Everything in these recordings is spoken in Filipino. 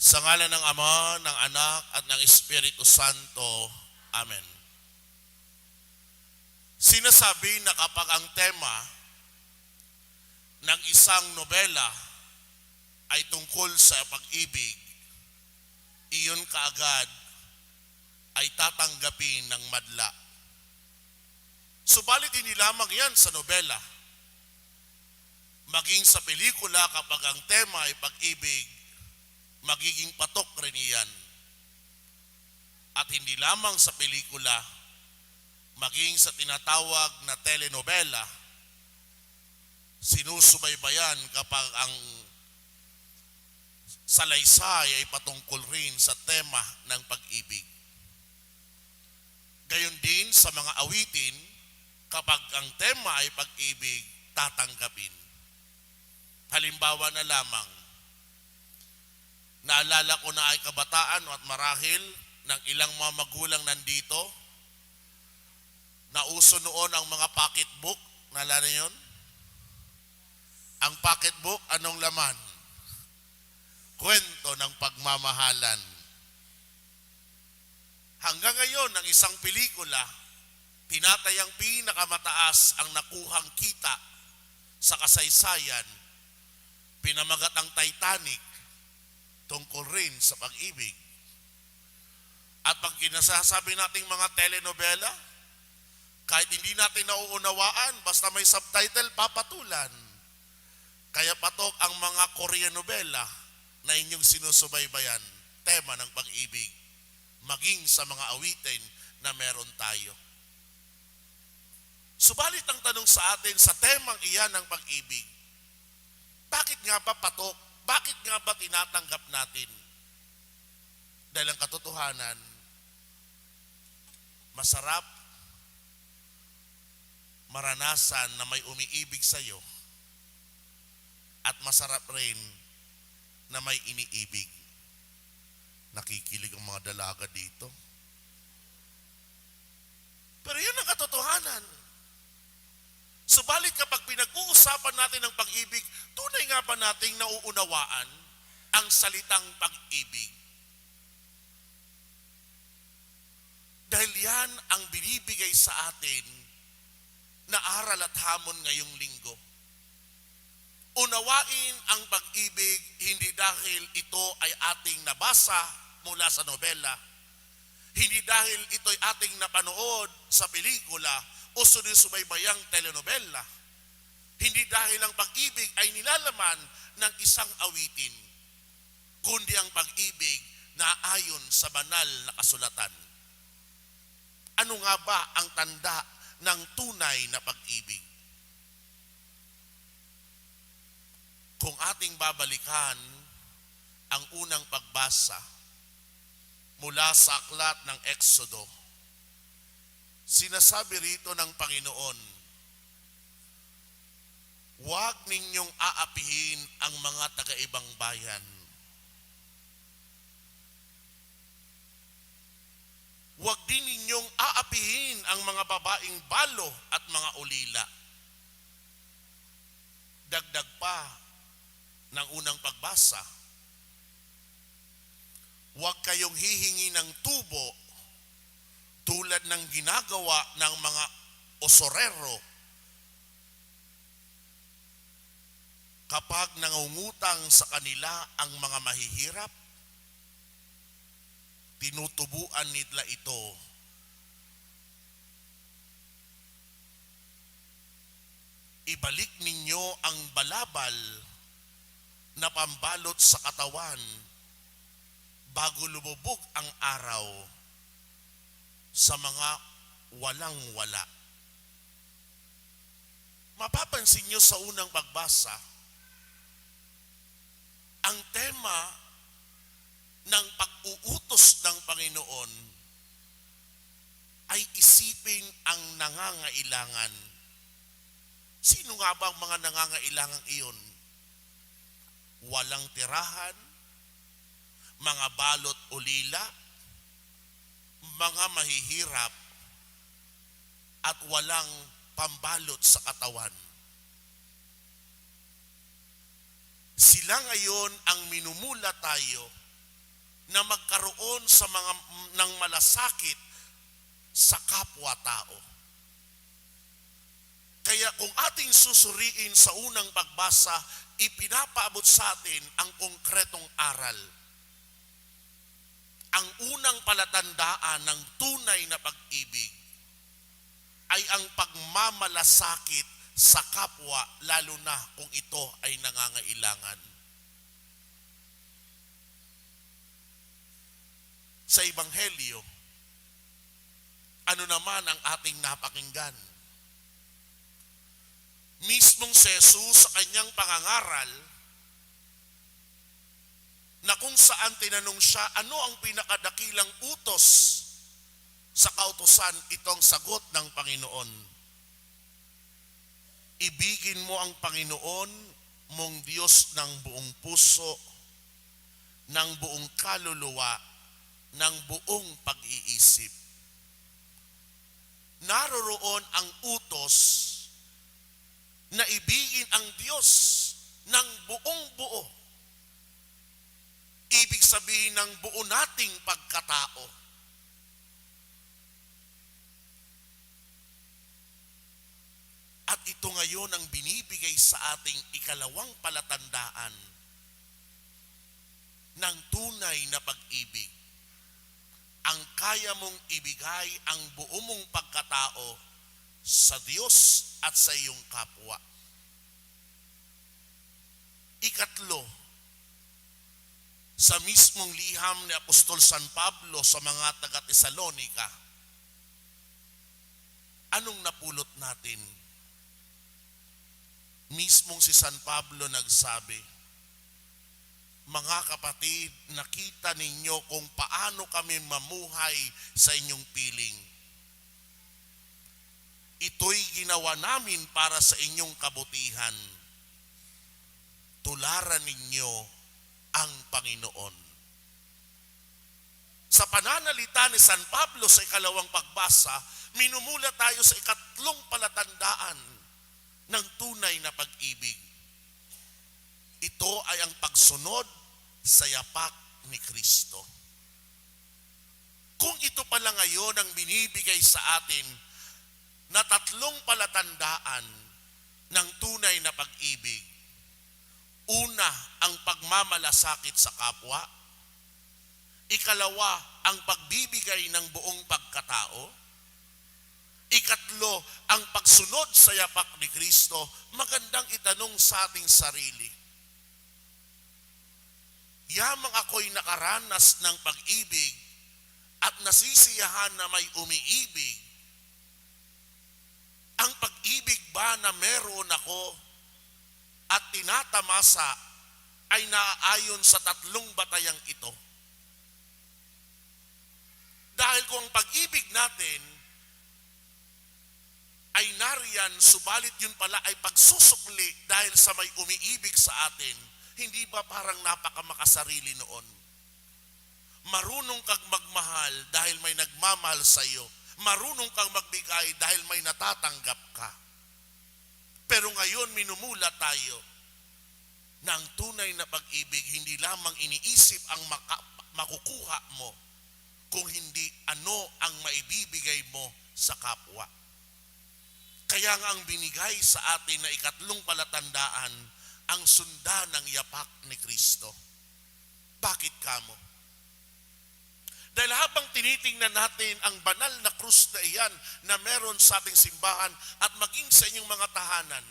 Sa ngalan ng Ama, ng Anak, at ng Espiritu Santo. Amen. Sinasabi na kapag ang tema ng isang nobela ay tungkol sa pag-ibig, iyon kaagad ay tatanggapin ng madla. Subalit hindi lamang yan sa nobela. Maging sa pelikula kapag ang tema ay pag-ibig, magiging patok rin iyan. At hindi lamang sa pelikula, maging sa tinatawag na telenovela, sinusubaybayan kapag ang salaysay ay patungkol rin sa tema ng pag-ibig. Gayon din sa mga awitin, kapag ang tema ay pag-ibig, tatanggapin. Halimbawa na lamang, naalala ko na ay kabataan at marahil ng ilang mga magulang nandito, nauso noon ang mga pocketbook, naalala niyo yun? Ang pocketbook, anong laman? Kwento ng pagmamahalan. Hanggang ngayon, ang isang pelikula, tinatayang pinakamataas ang nakuhang kita sa kasaysayan, pinamagat ang Titanic, tungkol rin sa pag-ibig. At pag kinasasabi nating mga telenovela, kahit hindi natin nauunawaan, basta may subtitle, papatulan. Kaya patok ang mga Korean novela na inyong sinusubaybayan, tema ng pag-ibig, maging sa mga awitin na meron tayo. Subalit ang tanong sa atin sa temang iyan ng pag-ibig, bakit nga ba patok? Bakit nga ba tinatanggap natin? Dahil ang katotohanan, masarap maranasan na may umiibig sa iyo at masarap rin na may iniibig. Nakikilig ang mga dalaga dito. Pero yun ang katotohanan. Subalit kapag pinag-uusapan natin ng pag-ibig, tunay nga ba nating nauunawaan ang salitang pag-ibig? Dahil yan ang binibigay sa atin na aral at hamon ngayong linggo. Unawain ang pag-ibig hindi dahil ito ay ating nabasa mula sa nobela, hindi dahil ito'y ating napanood sa pelikula o sinusubaybayang telenovela, hindi dahil ang pag-ibig ay nilalaman ng isang awitin, kundi ang pag-ibig na ayon sa banal na kasulatan. Ano nga ba ang tanda ng tunay na pag-ibig? Kung ating babalikan ang unang pagbasa mula sa aklat ng Exodo, sinasabi rito ng Panginoon, huwag ninyong aapihin ang mga taga-ibang bayan. Huwag din ninyong aapihin ang mga babaeng balo at mga ulila. Dagdag pa ng unang pagbasa, huwag kayong hihingi ng tubo tulad ng ginagawa ng mga osorero kapag nangungutang sa kanila ang mga mahihirap. Tinutubuan nila ito ibalik ninyo ang balabal na pambalot sa katawan bago lumubog ang araw sa mga walang-wala. Mapapansin nyo sa unang pagbasa, ang tema ng pag-uutos ng Panginoon ay isipin ang nangangailangan. Sino nga ba ang mga nangangailangan iyon? Walang tirahan, mga balot ulila, mga mahihirap, at walang pambalot sa katawan. Sila ngayon ang minumula tayo na magkaroon sa ng malasakit sa kapwa-tao. Kaya kung ating susuriin sa unang pagbasa, ipinapaabot sa atin ang konkretong aral. Ang unang palatandaan ng tunay na pag-ibig ay ang pagmamalasakit sa kapwa, lalo na kung ito ay nangangailangan. Sa Ebanghelyo, ano naman ang ating napakinggan? Mismong si Jesus sa kanyang pangangaral, na kung saan tinanong siya, ano ang pinakadakilang utos sa kautusan, itong sagot ng Panginoon. Ibigin mo ang Panginoon mong Diyos ng buong puso, ng buong kaluluwa, ng buong pag-iisip. Naroroon ang utos na ibigin ang Diyos ng buong buo. Ibig sabihin ng buo nating pagkatao. At ito ngayon ang binibigay sa ating ikalawang palatandaan ng tunay na pag-ibig. Ang kaya mong ibigay ang buo mong pagkatao sa Diyos at sa iyong kapwa. Ikatlo, sa mismong liham ni Apostol San Pablo sa mga taga-Tesalonika, anong napulot natin? Mismong si San Pablo nagsabi, mga kapatid, nakita ninyo kung paano kami mamuhay sa inyong piling. Ito'y ginawa namin para sa inyong kabutihan. Tularan ninyo ang Panginoon. Sa pananalita ni San Pablo sa ikalawang pagbasa, minumula tayo sa ikatlong palatandaan ng tunay na pag-ibig. Ito ay ang pagsunod sa yapak ni Kristo. Kung ito pala ngayon ang binibigay sa atin na tatlong palatandaan ng tunay na pag-ibig. Una, ang pagmamalasakit sa kapwa. Ikalawa, ang pagbibigay ng buong pagkatao. Ikatlo, ang pagsunod sa yapak ni Kristo. Magandang itanong sa ating sarili, yamang ako'y nakaranas ng pag-ibig at nasisiyahan na may umiibig, ang pag-ibig ba na meron ako at tinatamasa ay naaayon sa tatlong batayang ito? Dahil kung ang pag-ibig natin ay nariyan, subalit yun pala ay pagsusukli dahil sa may umiibig sa atin, hindi ba parang napakamakasarili noon? Marunong kang magmahal dahil may nagmamahal sa iyo. Marunong kang magbigay dahil may natatanggap ka. Pero ngayon minumula tayo na ang tunay na pag-ibig hindi lamang iniisip ang makukuha mo, kung hindi ano ang maibibigay mo sa kapwa. Kaya nga ang binigay sa atin na ikatlong palatandaan, ang sundan ng yapak ni Kristo. Bakit kamo? Dahil habang tinitingnan natin ang banal na krus na iyan na meron sa ating simbahan at maging sa inyong mga tahanan,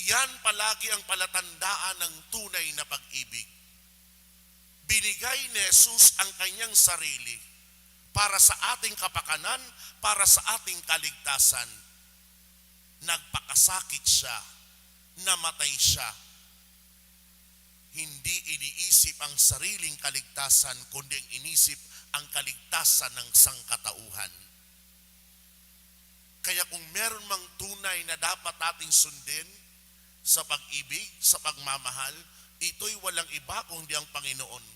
yan palagi ang palatandaan ng tunay na pag-ibig. Binigay ni Jesus ang kanyang sarili para sa ating kapakanan, para sa ating kaligtasan. Nagpakasakit siya, namatay siya. Hindi iniisip ang sariling kaligtasan, kundi ang inisip ang kaligtasan ng sangkatauhan. Kaya kung meron mang tunay na dapat ating sundin sa pag-ibig, sa pagmamahal, ito'y walang iba kundi ang Panginoon.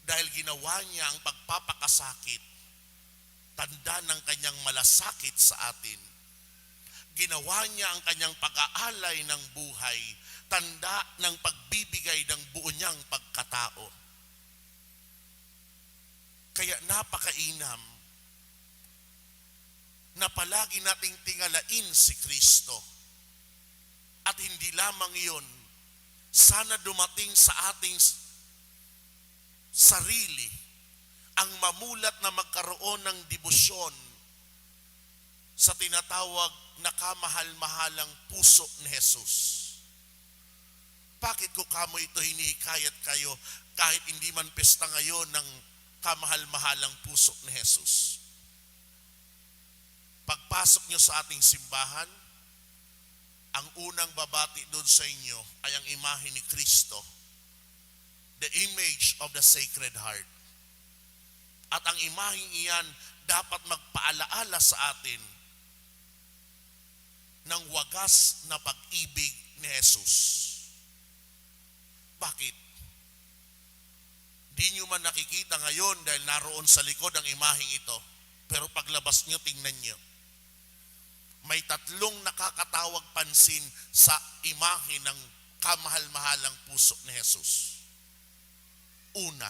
Dahil ginawa niya ang pagpapakasakit, tanda ng kanyang malasakit sa atin. Ginawa niya ang kanyang pag-aalay ng buhay, tanda ng pagbibigay ng buo niyang pagkatao. Kaya napakainam na palagi nating tingalain si Kristo. At hindi lamang iyon, sana dumating sa ating sarili ang mamulat na magkaroon ng debosyon sa tinatawag na kamahal-mahalang puso ni Jesus. Bakit ko kamo ito hinihikayat kayo kahit hindi man pesta ngayon ng kamahal-mahalang puso ni Jesus? Pagpasok nyo sa ating simbahan, ang unang babati doon sa inyo ay ang imahe ni Kristo, the image of the Sacred Heart. At ang imaheng iyan dapat magpaalaala sa atin ng wagas na pag-ibig ni Jesus. Bakit? Di nyo man nakikita ngayon dahil naroon sa likod ang imaheng ito. Pero paglabas nyo, tingnan nyo. May tatlong nakakatawag pansin sa imahe ng kamahal-mahalang puso ni Jesus. Una,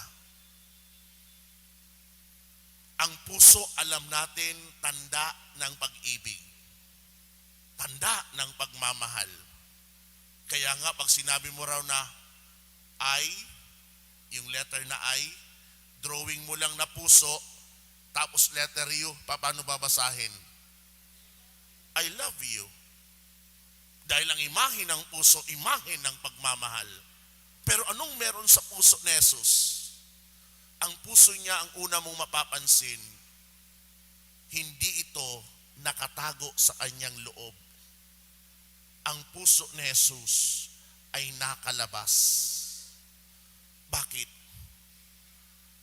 ang puso, alam natin, tanda ng pag-ibig. Tanda ng pagmamahal. Kaya nga, pag sinabi mo raw na I, yung letter na I, drawing mo lang na puso, tapos letter U, paano babasahin? I love you. Dahil ang imahe ng puso, imahe ng pagmamahal. Pero anong meron sa puso ni Jesus? Ang puso niya, ang una mong mapapansin, hindi ito nakatago sa kanyang loob. Ang puso ni Jesus ay nakalabas. Bakit?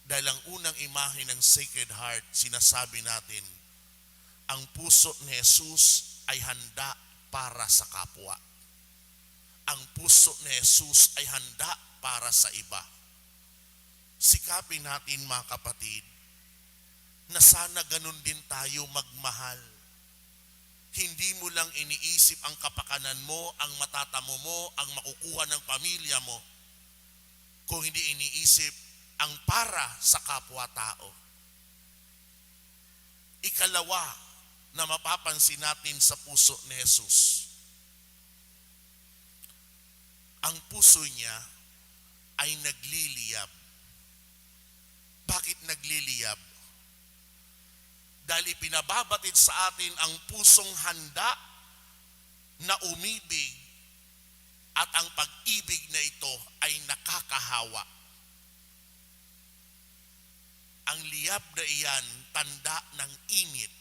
Dahil ang unang imahe ng Sacred Heart, sinasabi natin, ang puso ni Jesus ay handa para sa kapwa. Ang puso ni Jesus ay handa para sa iba. Sikapin natin, mga kapatid, na sana ganun din tayo magmahal. Hindi mo lang iniisip ang kapakanan mo, ang matatamo mo, ang makukuha ng pamilya mo, kung hindi iniisip ang para sa kapwa-tao. Ikalawa na mapapansin natin sa puso ni Jesus, ang puso niya ay nagliliyab. Bakit nagliliyab? Dahil ipinababatid sa atin ang pusong handa na umibig at ang pag-ibig na ito ay nakakahawa. Ang liyab na iyan, tanda ng init.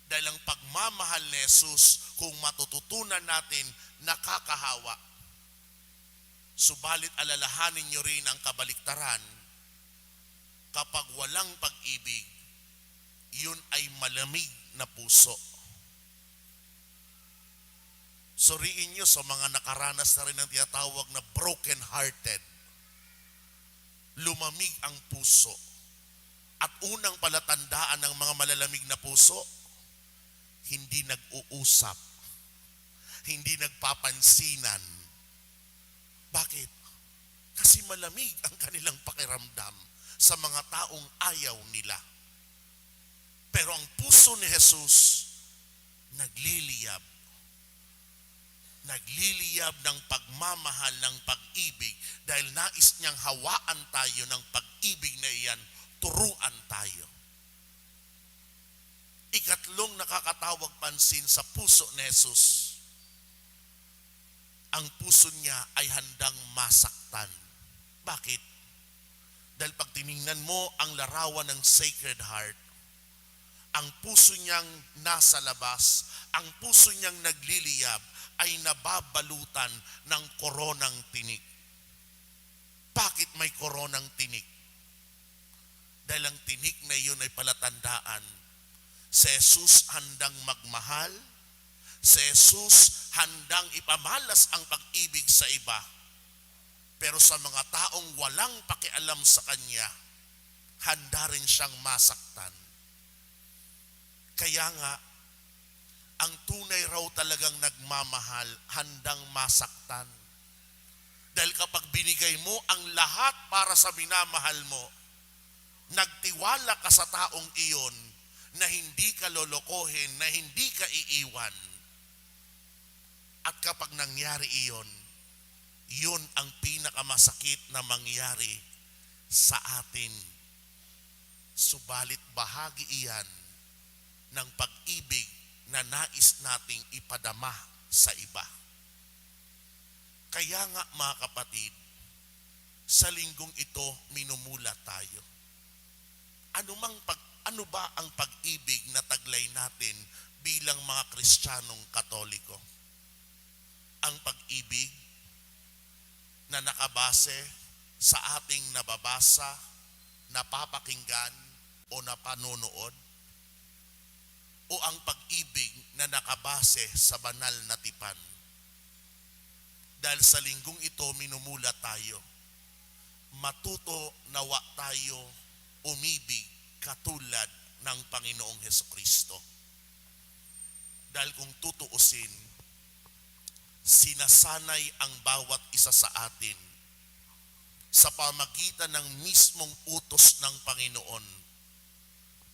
Dahil ang pagmamahal ni Jesus, kung matututunan natin, nakakahawa. Subalit alalahanin nyo rin ang kabaliktaran. Kapag walang pag-ibig, yun ay malamig na puso. Suriin nyo sa mga nakaranas na rin ng tinatawag na broken-hearted. Lumamig ang puso. At unang palatandaan ng mga malalamig na puso, hindi nag-uusap, hindi nagpapansinan. Bakit? Kasi malamig ang kanilang pakiramdam sa mga taong ayaw nila. Pero ang puso ni Jesus, nagliliyab. Nagliliyab ng pagmamahal, ng pag-ibig, dahil nais niyang hawaan tayo ng pag-ibig na iyan, turuan tayo. Ikatlong nakakatawag pansin sa puso ni Jesus, ang puso niya ay handang masaktan. Bakit? Dahil pag tiningnan mo ang larawan ng Sacred Heart, ang puso niyang nasa labas, ang puso niyang nagliliyab, ay nababalutan ng koronang tinik. Bakit may koronang tinik? Dahil ang tinik na iyon ay palatandaan, si Jesus handang magmahal, si Jesus handang ipamalas ang pag-ibig sa iba. Pero sa mga taong walang pakialam sa Kanya, handa rin siyang masaktan. Kaya nga, ang tunay raw talagang nagmamahal, handang masaktan. Dahil kapag binigay mo ang lahat para sa minamahal mo, Nagtiwala ka sa taong iyon na hindi ka lolokohin, na hindi ka iiwan. At kapag nangyari iyon, yun ang pinakamasakit na mangyari sa atin. Subalit bahagi iyan ng pag-ibig na nais nating ipadama sa iba. Kaya nga mga kapatid, sa linggong ito minumula tayo. Ano ba ang pag-ibig na taglay natin bilang mga Kristiyanong Katoliko? Ang pag-ibig na nakabase sa ating nababasa, napapakinggan o napanonood? O ang pag-ibig na nakabase sa banal na tipan? Dahil sa linggong ito minumula tayo, matuto nawa tayo umibig katulad ng Panginoong Hesukristo. Dahil kung tutuusin, sinasanay ang bawat isa sa atin sa pamagitan ng mismong utos ng Panginoon.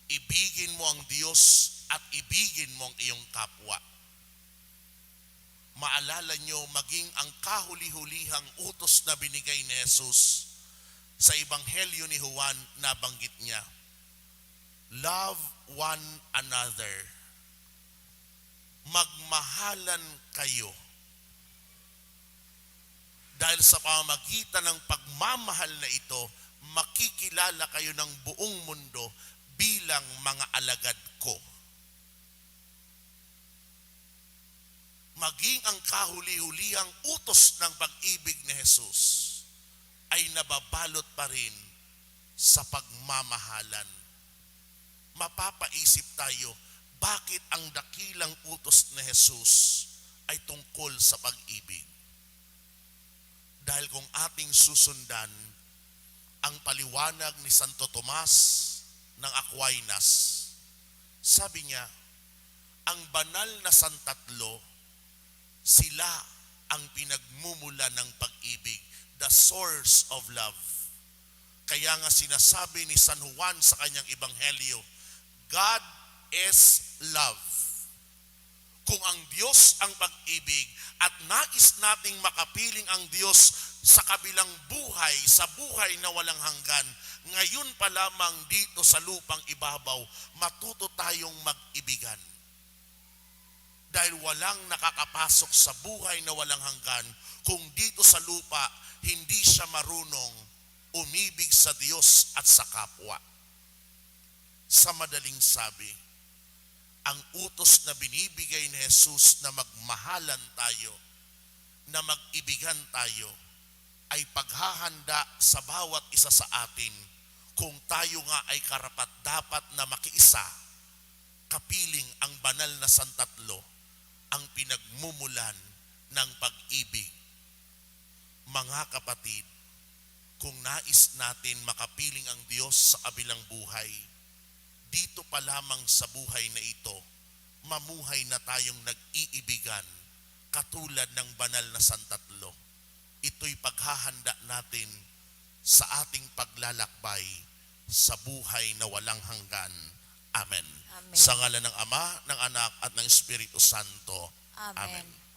Ibigin mo ang Diyos at ibigin mo ang iyong kapwa. Maalala nyo, maging ang kahuli-hulihang utos na binigay ni Jesus sa Ebanghelyo ni Juan, nabanggit niya, love one another. Magmahalan kayo. Dahil sa pamamagitan ng pagmamahal na ito, makikilala kayo ng buong mundo bilang mga alagad ko. Maging ang kahuli-hulihang utos ng pag-ibig ni Jesus ay nababalot pa rin sa pagmamahalan. Mapapaisip tayo, bakit ang dakilang utos ni Jesus ay tungkol sa pag-ibig? Dahil kung ating susundan ang paliwanag ni Santo Tomas ng Aquinas, sabi niya, ang banal na santatlo, sila ang pinagmumula ng pag-ibig, the source of love. Kaya nga sinasabi ni San Juan sa kanyang Ebanghelyo, God is love. Kung ang Diyos ang pag-ibig at nais nating makapiling ang Diyos sa kabilang buhay, sa buhay na walang hanggan, ngayon pa lamang dito sa lupang ibabaw, matuto tayong mag-ibigan. Dahil walang nakakapasok sa buhay na walang hanggan kung dito sa lupa hindi siya marunong umibig sa Diyos at sa kapwa. Sa madaling sabi, ang utos na binibigay ni Jesus na magmahalan tayo, na mag-ibigan tayo, ay paghahanda sa bawat isa sa atin kung tayo nga ay karapat-dapat na makiisa, kapiling ang banal na santatlo, ang pinagmumulan ng pag-ibig. Mga kapatid, kung nais natin makapiling ang Diyos sa kabilang buhay, dito pa lamang sa buhay na ito, mamuhay na tayong nag-iibigan katulad ng banal na santatlo. Ito'y paghahanda natin sa ating paglalakbay sa buhay na walang hanggan. Amen. Amen. Sa ngalan ng Ama, ng Anak, at ng Espiritu Santo. Amen. Amen.